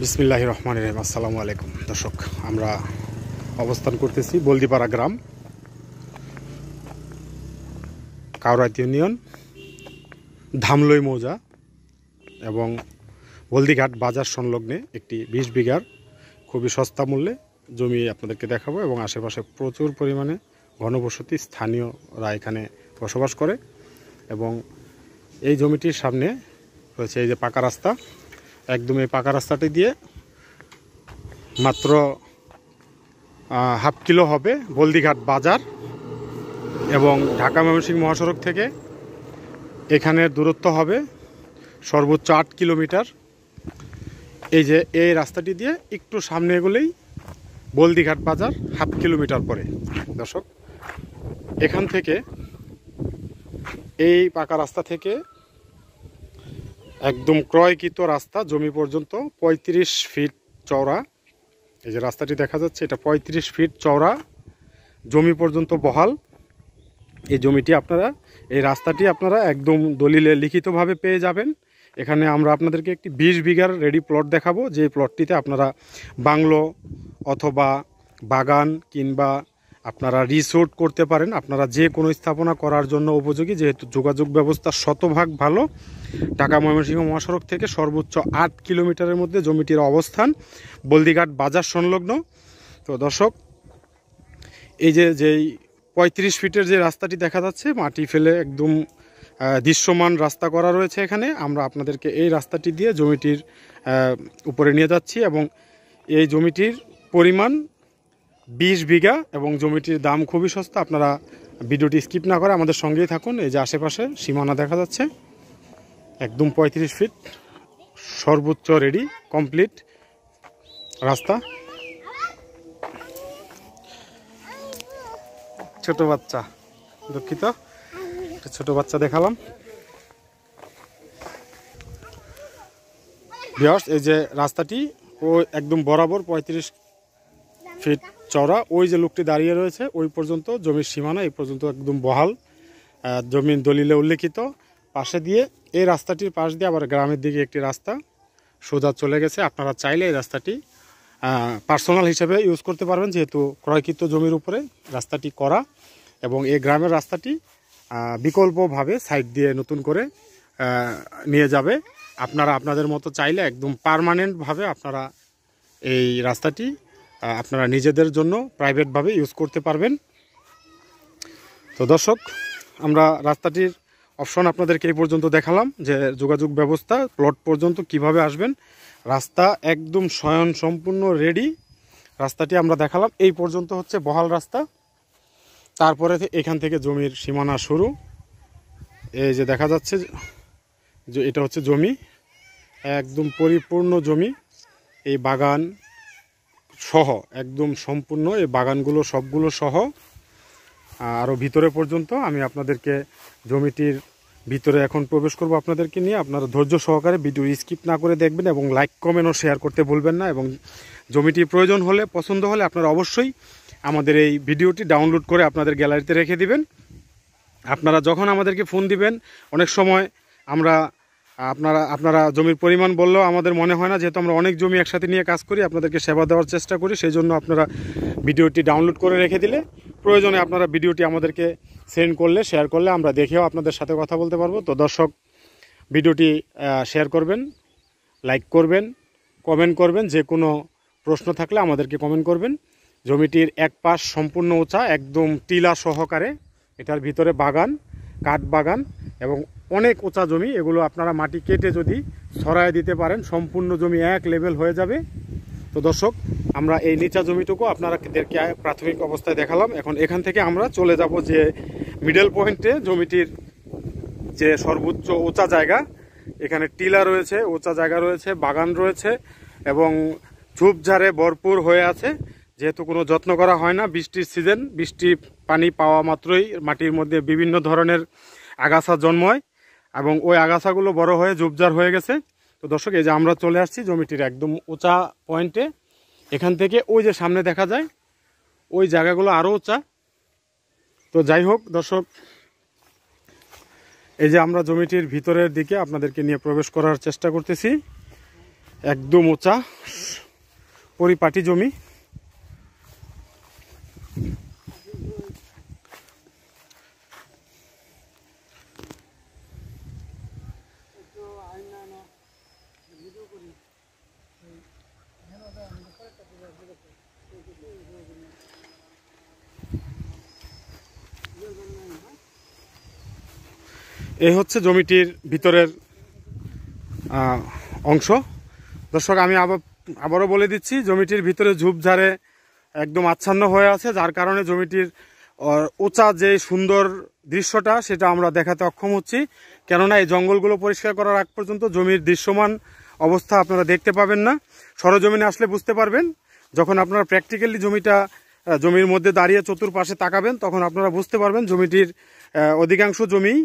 বিসমিল্লাহির রহমানির রহিম। আসসালামু আলাইকুম দর্শক, আমরা অবস্থান করতেছি বলদিপাড়া গ্রাম, কাউরাত ইউনিয়ন, ধামলই মৌজা এবং বলদিঘাট বাজার সংলগ্নে একটি 20 বিঘার খুবই সস্তা মূল্যে জমি আপনাদেরকে দেখাবো এবং আশেপাশে প্রচুর পরিমাণে ঘনবসতি, স্থানীয়রা এখানে বসবাস করে এবং এই জমিটির সামনে রয়েছে এই যে পাকা রাস্তা। একদম এই পাকা রাস্তাটি দিয়ে মাত্র হাফ কিলো হবে বলদিঘাট বাজার এবং ঢাকা ময়মনসিংহ মহাসড়ক থেকে এখানের দূরত্ব হবে সর্বোচ্চ 8 কিলোমিটার। এই যে এই রাস্তাটি দিয়ে একটু সামনে এগোলেই বলদিঘাট বাজার, হাফ কিলোমিটার পরে। দর্শক, এখান থেকে এই পাকা রাস্তা থেকে একদম ক্রয়কৃত রাস্তা জমি পর্যন্ত 35 ফিট চওড়া। এই যে রাস্তাটি দেখা যাচ্ছে, এটা 35 ফিট চওড়া, জমি পর্যন্ত বহাল। এই জমিটি আপনারা, এই রাস্তাটি আপনারা একদম দলিলে লিখিতভাবে পেয়ে যাবেন। এখানে আমরা আপনাদেরকে একটি 20 বিঘার রেডি প্লট দেখাবো, যে প্লটটিতে আপনারা বাংলো অথবা বাগান কিংবা আপনারা রিসোর্ট করতে পারেন। আপনারা যে কোনো স্থাপনা করার জন্য উপযোগী, যেহেতু যোগাযোগ ব্যবস্থা শতভাগ ভালো। ঢাকা ময়মনসিংহ মহাসড়ক থেকে সর্বোচ্চ 8 কিলোমিটারের মধ্যে জমিটির অবস্থান, বলদিঘাট বাজার সংলগ্ন। তো দর্শক, এই যেই 35 ফিটের যে রাস্তাটি দেখা যাচ্ছে, মাটি ফেলে একদম দৃশ্যমান রাস্তা করা রয়েছে এখানে। আমরা আপনাদেরকে এই রাস্তাটি দিয়ে জমিটির উপরে নিয়ে যাচ্ছি এবং এই জমিটির পরিমাণ 20 বিঘা এবং জমিটির দাম খুবই সস্তা। আপনারা ভিডিওটি স্কিপ না করে আমাদের সঙ্গেই থাকুন। এই যে আশেপাশে সীমানা দেখা যাচ্ছে, একদম 35 ফিট সর্বোচ্চ রেডি কমপ্লিট রাস্তা। ছোট বাচ্চা, দুঃখিত, ছোট বাচ্চা দেখালাম। ভিউয়ার্স, এই যে রাস্তাটি ও একদম বরাবর 35 ফিট চওড়া। ওই যে লোকটি দাঁড়িয়ে রয়েছে ওই পর্যন্ত জমির সীমানা, এই পর্যন্ত একদম বহাল, জমির দলিলে উল্লেখিত। পাশে দিয়ে এই রাস্তাটির পাশ দিয়ে আবার গ্রামের দিকে একটি রাস্তা সোজা চলে গেছে। আপনারা চাইলে এই রাস্তাটি পার্সোনাল হিসেবে ইউজ করতে পারবেন, যেহেতু ক্রয়কৃত জমির উপরে রাস্তাটি করা। এবং এই গ্রামের রাস্তাটি বিকল্পভাবে সাইড দিয়ে নতুন করে নিয়ে যাবে। আপনারা আপনাদের মতো চাইলে একদম পার্মানেন্টভাবে আপনারা এই রাস্তাটি আপনারা নিজেদের জন্য প্রাইভেটভাবে ইউজ করতে পারবেন। তো দর্শক, আমরা রাস্তাটির অপশন আপনাদেরকে এই পর্যন্ত দেখালাম, যে যোগাযোগ ব্যবস্থা প্লট পর্যন্ত কিভাবে আসবেন। রাস্তা একদম স্বয়ং সম্পূর্ণ রেডি। রাস্তাটি আমরা দেখালাম, এই পর্যন্ত হচ্ছে বহাল রাস্তা। তারপরে এখান থেকে জমির সীমানা শুরু। এই যে দেখা যাচ্ছে যে এটা হচ্ছে জমি, একদম পরিপূর্ণ জমি। এই বাগান সহ একদম সম্পূর্ণ, এই বাগানগুলো সবগুলো সহ আরও ভিতরে পর্যন্ত আমি আপনাদেরকে জমিটির ভিতরে এখন প্রবেশ করব আপনাদেরকে নিয়ে। আপনারা ধৈর্য সহকারে ভিডিও স্কিপ না করে দেখবেন এবং লাইক, কমেন্ট ও শেয়ার করতে ভুলবেন না। এবং জমিটির প্রয়োজন হলে, পছন্দ হলে আপনারা অবশ্যই আমাদের এই ভিডিওটি ডাউনলোড করে আপনাদের গ্যালারিতে রেখে দিবেন। আপনারা যখন আমাদেরকে ফোন দিবেন, অনেক সময় আপনারা জমির পরিমাণ বললেও আমাদের মনে হয় না, যেহেতু আমরা অনেক জমি একসাথে নিয়ে কাজ করি, আপনাদেরকে সেবা দেওয়ার চেষ্টা করি। সেই জন্য আপনারা ভিডিওটি ডাউনলোড করে রেখে দিলে প্রয়োজনে আপনারা ভিডিওটি আমাদেরকে সেন্ড করলে, শেয়ার করলে আমরা দেখেও আপনাদের সাথে কথা বলতে পারবো। তো দর্শক, ভিডিওটি শেয়ার করবেন, লাইক করবেন, কমেন্ট করবেন। যে কোনো প্রশ্ন থাকলে আমাদেরকে কমেন্ট করবেন। জমিটির এক পাশ সম্পূর্ণ উঁচা, একদম টিলা সহকারে। এটার ভিতরে বাগান, কাঠ বাগান এবং অনেক উঁচা জমি। এগুলো আপনারা মাটি কেটে যদি ছড়ায় দিতে পারেন, সম্পূর্ণ জমি এক লেভেল হয়ে যাবে। তো দর্শক, আমরা এই নিচা জমিটুকু আপনাদেরকে প্রাথমিক অবস্থায় দেখালাম। এখন এখান থেকে আমরা চলে যাব যে মিডল পয়েন্টে, জমিটির যে সর্বোচ্চ উঁচা জায়গা। এখানে টিলা রয়েছে, উঁচা জায়গা রয়েছে, বাগান রয়েছে এবং ঝোপঝাড়ে ভরপুর হয়ে আছে। যেহেতু কোনো যত্ন করা হয় না, বৃষ্টির সিজন, বৃষ্টি পানি পাওয়া মাত্রই মাটির মধ্যে বিভিন্ন ধরনের আগাছা জন্মায় এবং ওই আগাছাগুলো বড় হয়ে ঝোপঝাড় হয়ে গেছে। তো দর্শক, এই যে আমরা চলে আসছি জমিটির একদম উঁচা পয়েন্টে। এখান থেকে ওই যে সামনে দেখা যায় ওই জায়গাগুলো আরও উঁচা। তো যাই হোক দর্শক, এই যে আমরা জমিটির ভিতরের দিকে আপনাদেরকে নিয়ে প্রবেশ করার চেষ্টা করতেছি। একদম উঁচা, পরিপাটি জমি। এই হচ্ছে জমিটির ভিতরের অংশ। দর্শক আমি আবারও বলে দিচ্ছি, জমিটির ভিতরে ঝোপঝাড়ে একদম আচ্ছন্ন হয়ে আছে, যার কারণে জমিটির উঁচা যে সুন্দর দৃশ্যটা সেটা আমরা দেখাতে অক্ষম হচ্ছি। কেননা এই জঙ্গলগুলো পরিষ্কার করার আগ পর্যন্ত জমির দৃশ্যমান অবস্থা আপনারা দেখতে পাবেন না। সরজমিনে আসলে বুঝতে পারবেন। যখন আপনারা প্র্যাকটিক্যালি জমির মধ্যে দাঁড়িয়ে চতুর্পাশে তাকাবেন, তখন আপনারা বুঝতে পারবেন জমিটির অধিকাংশ জমি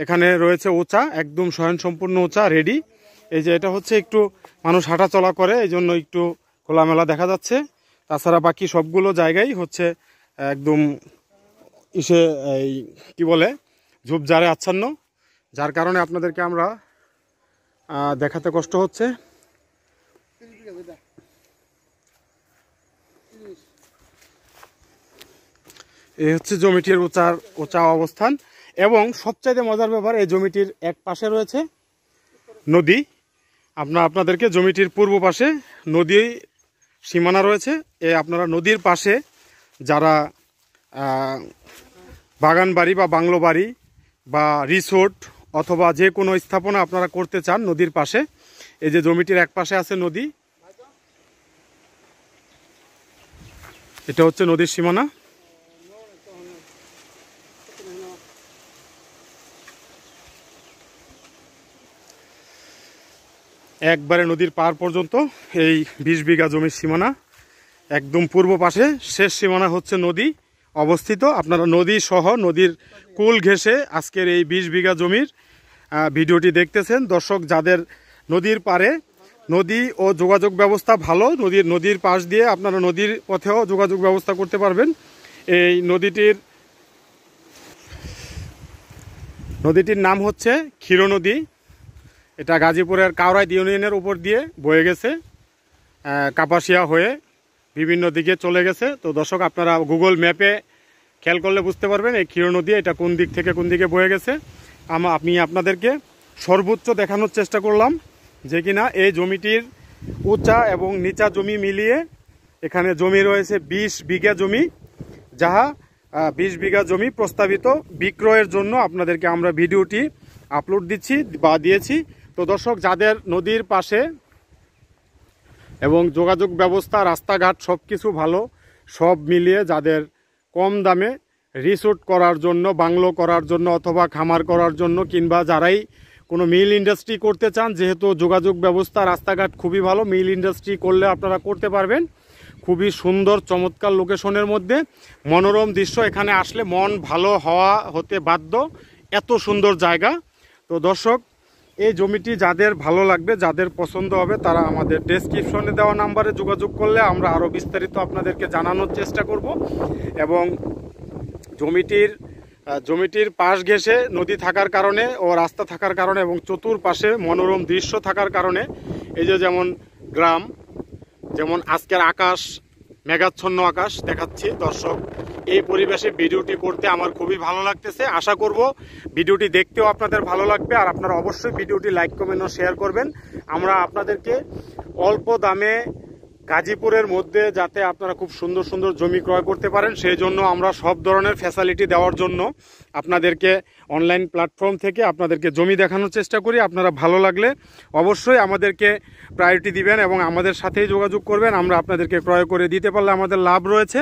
এখানে রয়েছে উঁচা, একদম স্বয়ংসম্পূর্ণ উঁচা রেডি। এই যে এটা হচ্ছে একটু মানুষ হাঁটা চলা করে, এই জন্য একটু খোলামেলা দেখা যাচ্ছে। তাছাড়া বাকি সবগুলো জায়গায় হচ্ছে একদম এই কি বলে ঝোপঝাড়ে আচ্ছন্ন, যার কারণে আপনাদেরকে আমরা দেখাতে কষ্ট হচ্ছে। এই হচ্ছে জমিটির উঁচা অবস্থান। এবং সবচাইতে মজার ব্যাপার, এই জমিটির এক পাশে রয়েছে নদী। আপনাদেরকে জমিটির পূর্ব পাশে নদী সীমানা রয়েছে। আপনারা নদীর পাশে যারা বাগান বাড়ি বা বাংলো বাড়ি বা রিসোর্ট অথবা যে কোনো স্থাপনা আপনারা করতে চান নদীর পাশে, এই যে জমিটির এক পাশে আছে নদী, এটা হচ্ছে নদীর সীমানা। একবারে নদীর পার পর্যন্ত এই 20 বিঘা জমির সীমানা। একদম পূর্ব পাশে শেষ সীমানা হচ্ছে নদী অবস্থিত। আপনারা নদী সহ নদীর কুল ঘেঁষে আজকের এই 20 বিঘা জমির ভিডিওটি দেখতেছেন। দর্শক, যাদের নদীর পারে নদী ও যোগাযোগ ব্যবস্থা ভালো, নদীর পাশ দিয়ে আপনারা নদীর পথেও যোগাযোগ ব্যবস্থা করতে পারবেন। এই নদীটির নাম হচ্ছে ক্ষীর নদী। এটা গাজীপুরের কাউরাইত ইউনিয়নের উপর দিয়ে বয়ে গেছে, কাপাসিয়া হয়ে বিভিন্ন দিকে চলে গেছে। তো দর্শক, আপনারা গুগল ম্যাপে খেয়াল করলে বুঝতে পারবেন এই ক্ষীর নদী এটা কোন দিক থেকে কোন দিকে বয়ে গেছে। আমি আপনাদেরকে সর্বোচ্চ দেখানোর চেষ্টা করলাম যে কিনা এই জমিটির উঁচা এবং নিচা জমি মিলিয়ে এখানে জমি রয়েছে 20 বিঘা জমি, যাহা 20 বিঘা জমি প্রস্তাবিত বিক্রয়ের জন্য আপনাদেরকে আমরা ভিডিওটি আপলোড দিয়েছি। তো দর্শক, যাদের নদীর পাশে এবং যোগাযোগ ব্যবস্থা রাস্তাঘাট সব কিছু ভালো, সব মিলিয়ে যাদের কম দামে রিসোর্ট করার জন্য, বাংলো করার জন্য অথবা খামার করার জন্য, কিংবা যারাই কোনো মিল ইন্ডাস্ট্রি করতে চান, যেহেতু যোগাযোগ ব্যবস্থা রাস্তাঘাট খুবই ভালো, মিল ইন্ডাস্ট্রি করলে আপনারা করতে পারবেন। খুবই সুন্দর চমৎকার লোকেশনের মধ্যে মনোরম দৃশ্য, এখানে আসলে মন ভালো হতে বাধ্য, এত সুন্দর জায়গা। তো দর্শক, এই জমিটি যাদের ভালো লাগবে, যাদের পছন্দ হবে, তারা আমাদের ডেসক্রিপশনে দেওয়া নাম্বারে যোগাযোগ করলে আমরা আরও বিস্তারিত আপনাদেরকে জানানোর চেষ্টা করব। এবং জমিটির পাশ ঘেঁষে নদী থাকার কারণে ও রাস্তা থাকার কারণে এবং চতুর্পাশে মনোরম দৃশ্য থাকার কারণে, এই যে যেমন আজকের আকাশ, মেঘাচ্ছন্ন আকাশ দেখাচ্ছি দর্শক, এই পরিবেশে ভিডিওটি করতে আমার খুবই ভালো লাগতেছে। আশা করব ভিডিওটি দেখতেও আপনাদের ভালো লাগবে। আর আপনারা অবশ্যই ভিডিওটি লাইক, কমেন্ট ও শেয়ার করবেন। আমরা আপনাদেরকে অল্প দামে গাজীপুরের মধ্যে যাতে আপনারা খুব সুন্দর সুন্দর জমি ক্রয় করতে পারেন, সেই জন্য আমরা সব ধরনের ফ্যাসিলিটি দেওয়ার জন্য আপনাদেরকে অনলাইন প্ল্যাটফর্ম থেকে আপনাদেরকে জমি দেখানোর চেষ্টা করি। আপনারা ভালো লাগলে অবশ্যই আমাদেরকে প্রায়োরিটি দিবেন এবং আমাদের সাথেই যোগাযোগ করবেন। আমরা আপনাদেরকে ক্রয় করে দিতে পারলে আমাদের লাভ রয়েছে।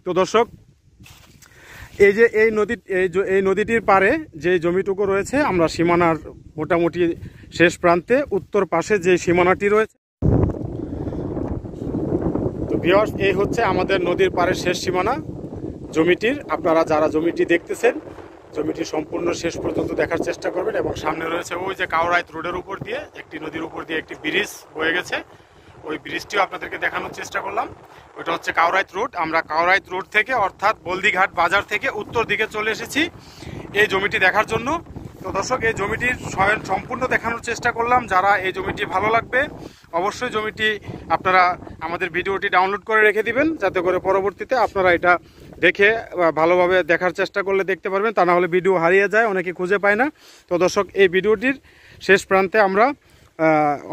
তো দর্শক, এই যে এই নদীটির পারে যে জমিটুকু রয়েছে, আমরা সীমানার মোটামুটি শেষ প্রান্তে উত্তর পাশে যে সীমানাটি রয়েছে, তো ভিউয়ার্স, এই হচ্ছে আমাদের নদীর পাড়ের শেষ সীমানা জমিটির। আপনারা যারা জমিটি দেখতেছেন, জমিটি সম্পূর্ণ শেষ পর্যন্ত দেখার চেষ্টা করবেন। এবং সামনে রয়েছে ওই যে কাউরাইত রোডের উপর দিয়ে একটি নদীর উপর দিয়ে একটি ব্রিজ বয়ে গেছে, ওই ব্রিজটিও আপনাদেরকে দেখানোর চেষ্টা করলাম। ওইটা হচ্ছে কাউরাইত রোড। আমরা কাউরাইত রোড থেকে, অর্থাৎ বলদিঘাট বাজার থেকে উত্তর দিকে চলে এসেছি এই জমিটি দেখার জন্য। তো দর্শক, এই জমিটির সম্পূর্ণ দেখানোর চেষ্টা করলাম। যারা এই জমিটি ভালো লাগবে অবশ্যই জমিটি আপনারা আমাদের ভিডিওটি ডাউনলোড করে রেখে দিবেন, যাতে করে পরবর্তীতে আপনারা এটা দেখে ভালোভাবে দেখার চেষ্টা করলে দেখতে পারবেন। তা না হলে ভিডিও হারিয়ে যায়, অনেকে খুঁজে পায় না। তো দর্শক, এই ভিডিওটির শেষ প্রান্তে আমরা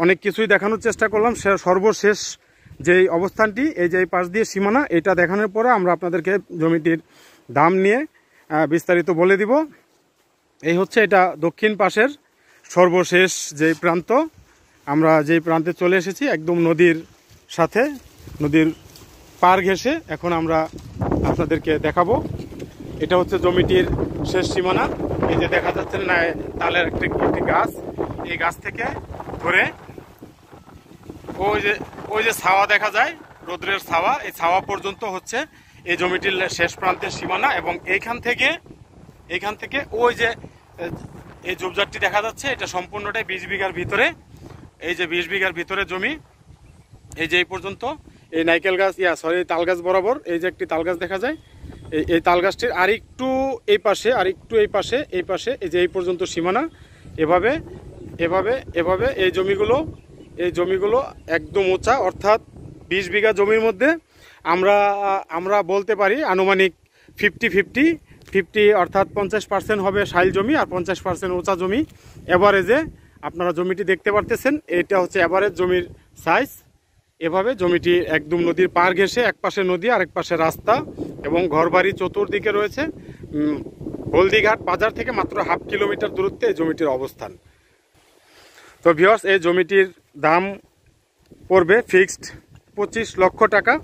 অনেক কিছুই দেখানোর চেষ্টা করলাম। সর্বশেষ যেই অবস্থানটি, এই যে পাশ দিয়ে সীমানা, এটা দেখানোর পরে আমরা আপনাদেরকে জমিটির দাম নিয়ে বিস্তারিত বলে দিব। এই হচ্ছে এটা দক্ষিণ পাশের সর্বশেষ যেই প্রান্ত। আমরা যেই প্রান্তে চলে এসেছি একদম নদীর সাথে, নদীর পার ঘেঁষে এখন আমরা আপনাদেরকে দেখাবো। এটা হচ্ছে জমিটির শেষ সীমানা। এই যে দেখা যাচ্ছে না তালের একটি গাছ, এই গাছ থেকে ধরে ওই যে ছাওয়া দেখা যায়, রোদ্রের ছাওয়া, এই ছাওয়া পর্যন্ত হচ্ছে এই জমিটির শেষ প্রান্তের সীমানা। এবং এইখান থেকে ওই যে এই ঝোপঝাড়টি দেখা যাচ্ছে, এটা সম্পূর্ণটাই 20 বিঘার ভিতরে। এই যে 20 বিঘার ভিতরে জমি, এই যে এই পর্যন্ত এই নাইকেল গাছ তাল গাছ বরাবর এই যে একটি তাল গাছ দেখা যায়। এই তাল গাছটির আরেকটু এই পাশে, আরেকটু এই পাশে এই যে এই পর্যন্ত সীমানা। এভাবে এভাবে এভাবে এই জমিগুলো একদম উঁচা, অর্থাৎ 20 বিঘা জমির মধ্যে আমরা বলতে পারি আনুমানিক 50-50 অর্থাৎ 50% হবে শাইল জমি আর 50% উঁচা জমি। এভারেজে আপনারা জমিটি দেখতে পারতেছেন, এটা হচ্ছে এভারেজ জমির সাইজ। এভাবে জমিটি একদম নদীর পার ঘেঁষে, এক পাশে নদী আর এক পাশে রাস্তা এবং ঘরবাড়ি চতুর্দিকে রয়েছে। হলদিঘাট বাজার থেকে মাত্র 1/2 কিলোমিটার দূরত্বে এই জমিটির অবস্থান। তো ভিউয়ার্স, এই জমিটির দাম পড়বে ফিক্সড 25 লক্ষ টাকা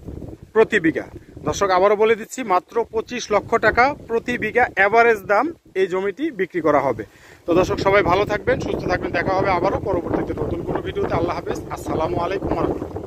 প্রতি বিঘা। দর্শক, আবারও বলে দিচ্ছি, মাত্র 25 লক্ষ টাকা প্রতি বিঘা এভারেজ দাম এই জমিটি বিক্রি করা হবে। তো দর্শক, সবাই ভালো থাকবেন, সুস্থ থাকবেন। দেখা হবে আবারও পরবর্তীতে নতুন কোনো ভিডিওতে। আল্লাহ হাফেজ, আসসালামু আলাইকুম ওয়া রাহমাতুল্লাহ।